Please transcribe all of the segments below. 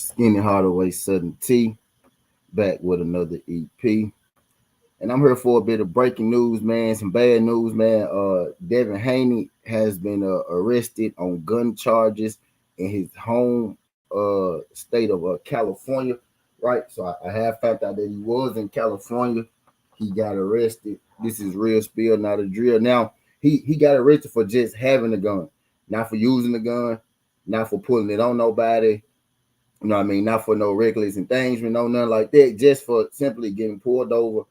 Skinny Hardaway Southern T, back with another EP. And I'm here for a bit of breaking news, man. Some bad news, man. Devin Haney has been arrested on gun charges in his home state of California, right? So I have found out that he was in California. He got arrested. This is real spill, not a drill. Now, he got arrested for just having a gun, not for using the gun, not for pulling it on nobody, you know what I mean? Not for no reckless endangerment, no nothing like that. Just for simply getting pulled over,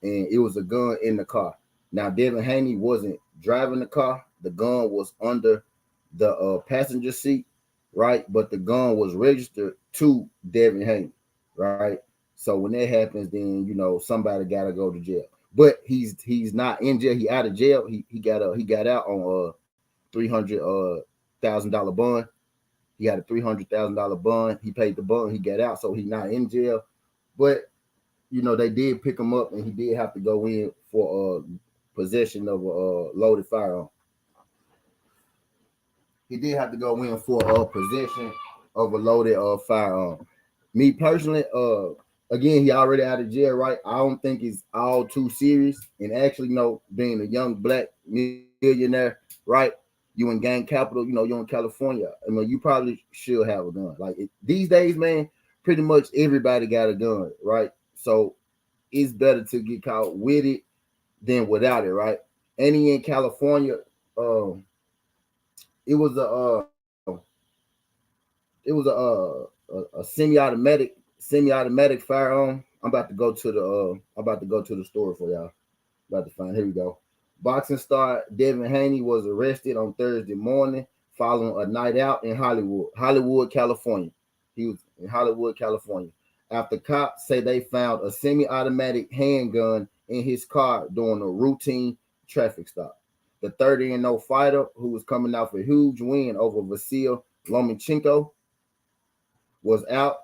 and it was a gun in the car. Now, Devin Haney wasn't driving the car. The gun was under the passenger seat, right? But the gun was registered to Devin Haney, right? So when that happens, then somebody got to go to jail. But he's not in jail. He out of jail. He got out on $300,000 bond. He had a $300,000 bond. He paid the bond. He got out, so he's not in jail. But they did pick him up, and he did have to go in for possession of a loaded firearm. He did have to go in for possession of a loaded firearm. Me personally, again, he already out of jail, right? I don't think it's all too serious. And actually, being a young black millionaire, right? You in gang capital, you're in California. I mean, you probably should have a gun. These days, man, pretty much everybody got a gun, right? So it's better to get caught with it than without it, right? And he in California, it was a semi-automatic firearm. I'm about to go to the store for y'all. About to find. Here we go. Boxing star Devin Haney was arrested on Thursday morning following a night out in Hollywood, California. He was in Hollywood, California, after cops say they found a semi-automatic handgun in his car during a routine traffic stop. The 30-0 fighter, who was coming off a huge win over Vasil Lomachenko, was out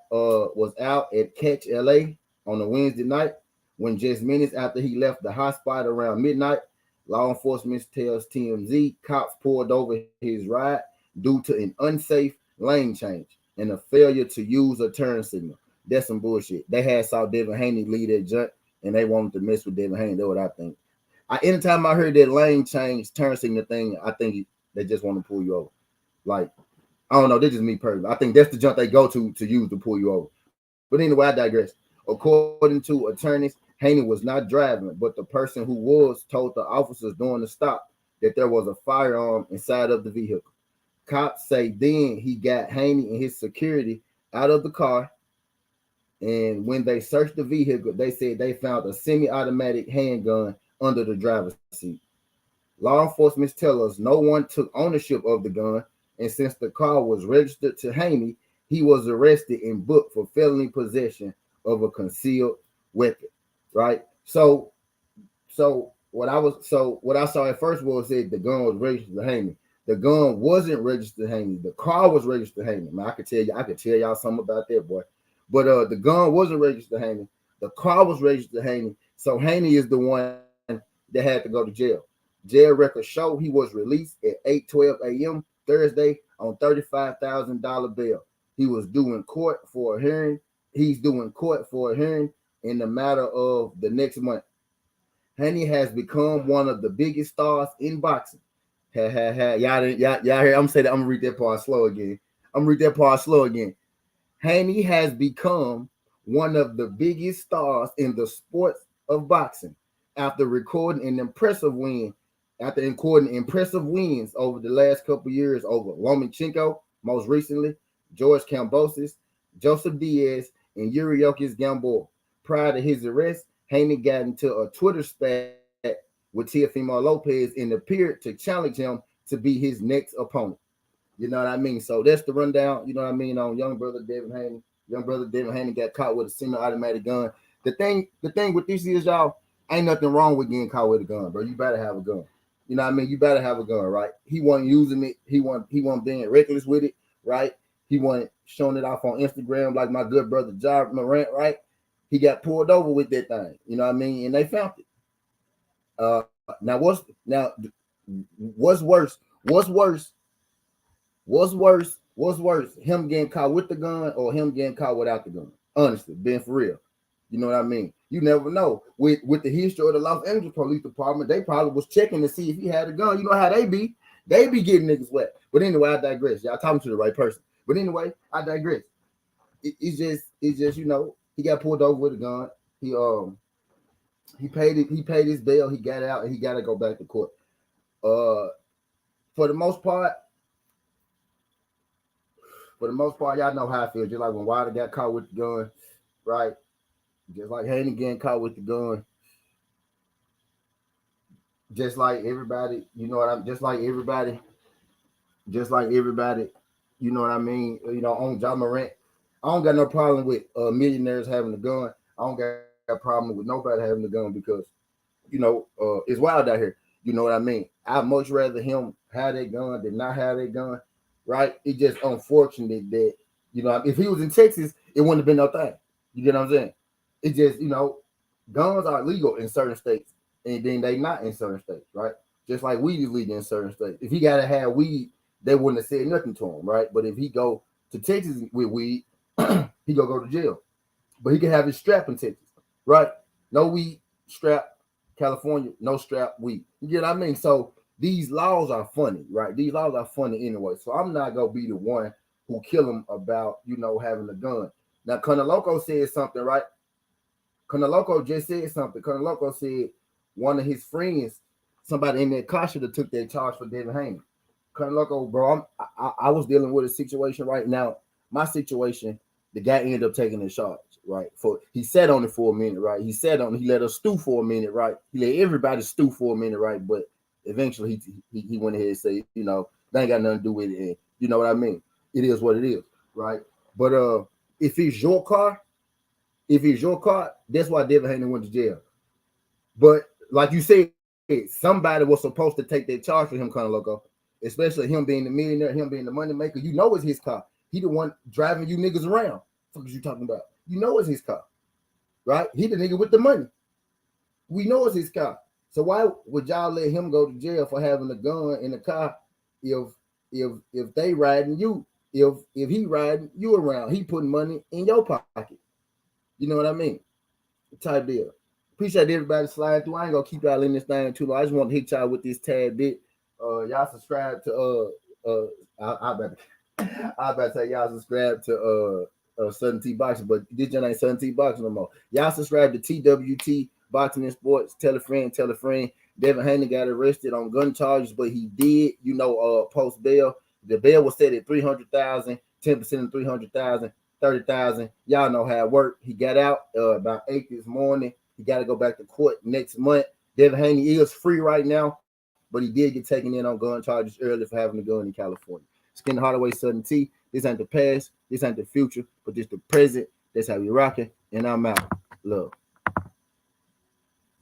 at Catch LA on a Wednesday night when just minutes after he left the hotspot around midnight. Law enforcement tells TMZ cops pulled over his ride due to an unsafe lane change and a failure to use a turn signal. That's some bullshit. They had saw Devin Haney lead that jump, and they wanted to mess with Devin Haney. That's what I think. Anytime I heard that lane change, turn signal thing, I think they just want to pull you over. Like, I don't know. This is me personally. I think that's the jump they go to use to pull you over. But anyway, I digress. According to attorneys, Haney was not driving, but the person who was told the officers during the stop that there was a firearm inside of the vehicle. Cops say then he got Haney and his security out of the car, and when they searched the vehicle, they said they found a semi-automatic handgun under the driver's seat. Law enforcement tell us no one took ownership of the gun, and since the car was registered to Haney, he was arrested and booked for felony possession of a concealed weapon. Right. So what I saw at first was said the gun was registered to Haney. The gun wasn't registered to Haney. The car was registered to Haney. Man, I could tell y'all something about that, boy. But the gun wasn't registered to Haney. The car was registered to Haney. So Haney is the one that had to go to jail. Jail records show he was released at 8:12 a.m. Thursday on $35,000 bail. He was due in court for a hearing. He's due in court for a hearing in the matter of the next month. Haney has become one of the biggest stars in boxing. Y'all hear? I'm gonna read that part slow again. Haney has become one of the biggest stars in the sport of boxing after recording impressive wins over the last couple years over Lomachenko, most recently, George Kambosos, Joseph Diaz, and Yuriorkis Gamboa. Prior to his arrest, Haney got into a Twitter spat with Teofimo Lopez and appeared to challenge him to be his next opponent. You know what I mean? So that's the rundown, you know what I mean, on young brother Devin Haney. Young brother Devin Haney got caught with a semi-automatic gun. The thing with this is, y'all, ain't nothing wrong with getting caught with a gun, bro. You better have a gun. You know what I mean? You better have a gun, right? He wasn't using it. He wasn't being reckless with it, right? He wasn't showing it off on Instagram like my good brother Ja Morant, right? He got pulled over with that thing. You know what I mean? And they found it. Now what's worse? What's worse What's worse, him getting caught with the gun or him getting caught without the gun? Honestly, being for real. You know what I mean? You never know. With the history of the Los Angeles Police Department, they probably was checking to see if he had a gun. You know how they be. They be getting niggas wet. But anyway, I digress. Y'all talking to the right person. But anyway, I digress. It's just he got pulled over with a gun. He paid his bail. He got out and he got to go back to court. For the most part, y'all know how I feel. Just like when Wilder got caught with the gun, right? Just like Haney getting caught with the gun. Just like everybody, you know what I'm. Just like everybody, you know what I mean. On John Morant, I don't got no problem with millionaires having a gun. I don't got a problem with nobody having a gun because, it's wild out here. You know what I mean? I'd much rather him have that gun than not have that gun, right? It's just unfortunate that, if he was in Texas, it wouldn't have been no thing. You get what I'm saying? It just, guns are legal in certain states, and then they not in certain states, right? Just like weed is legal in certain states. If he got to have weed, they wouldn't have said nothing to him, right? But if he go to Texas with weed, he go to jail. But he can have his strap in Texas, right? No weed, strap. California, no strap, weed. You get what I mean? So these laws are funny, right? These laws are funny anyway. So I'm not gonna be the one who kill him about, having a gun. Now, Loco said something, right? Loco just said something. Loco said one of his friends, somebody in that car should have took that charge for Devin Haney. Loco, bro, I was dealing with a situation right now. My situation, the guy ended up taking the charge, right? He sat on it for a minute, right? He let us stew for a minute, right? He let everybody stew for a minute, right? But eventually he went ahead and said, they ain't got nothing to do with it. And you know what I mean? It is what it is, right? But if it's your car, that's why Devin Haney went to jail. But like you said, somebody was supposed to take that charge for him, Loco. Especially him being the millionaire, him being the money maker. It's his car. He the one driving you niggas around. What you talking about? It's his car, right? He the nigga with the money. We know it's his car. So why would y'all let him go to jail for having a gun in the car if they riding you, if he riding you around, he putting money in your pocket. You know what I mean? Type deal. Appreciate everybody sliding through. I ain't gonna keep y'all in this thing too long. I just want to hit y'all with this tad bit. Y'all subscribe to I better say y'all subscribe to Southern T Boxing, but this just ain't Southern T Boxing no more. Y'all subscribe to TWT Boxing and Sports. Tell a friend. Devin Haney got arrested on gun charges, but he did, post bail. The bail was set at $300,000, 10% of $300,000, $30,000. Y'all know how it worked. He got out about 8 this morning. He got to go back to court next month. Devin Haney is free right now, but he did get taken in on gun charges early for having a gun in California. Skin Hardaway, Southern T. This ain't the past. This ain't the future, but this the present. That's how we rocking. And I'm out. Love.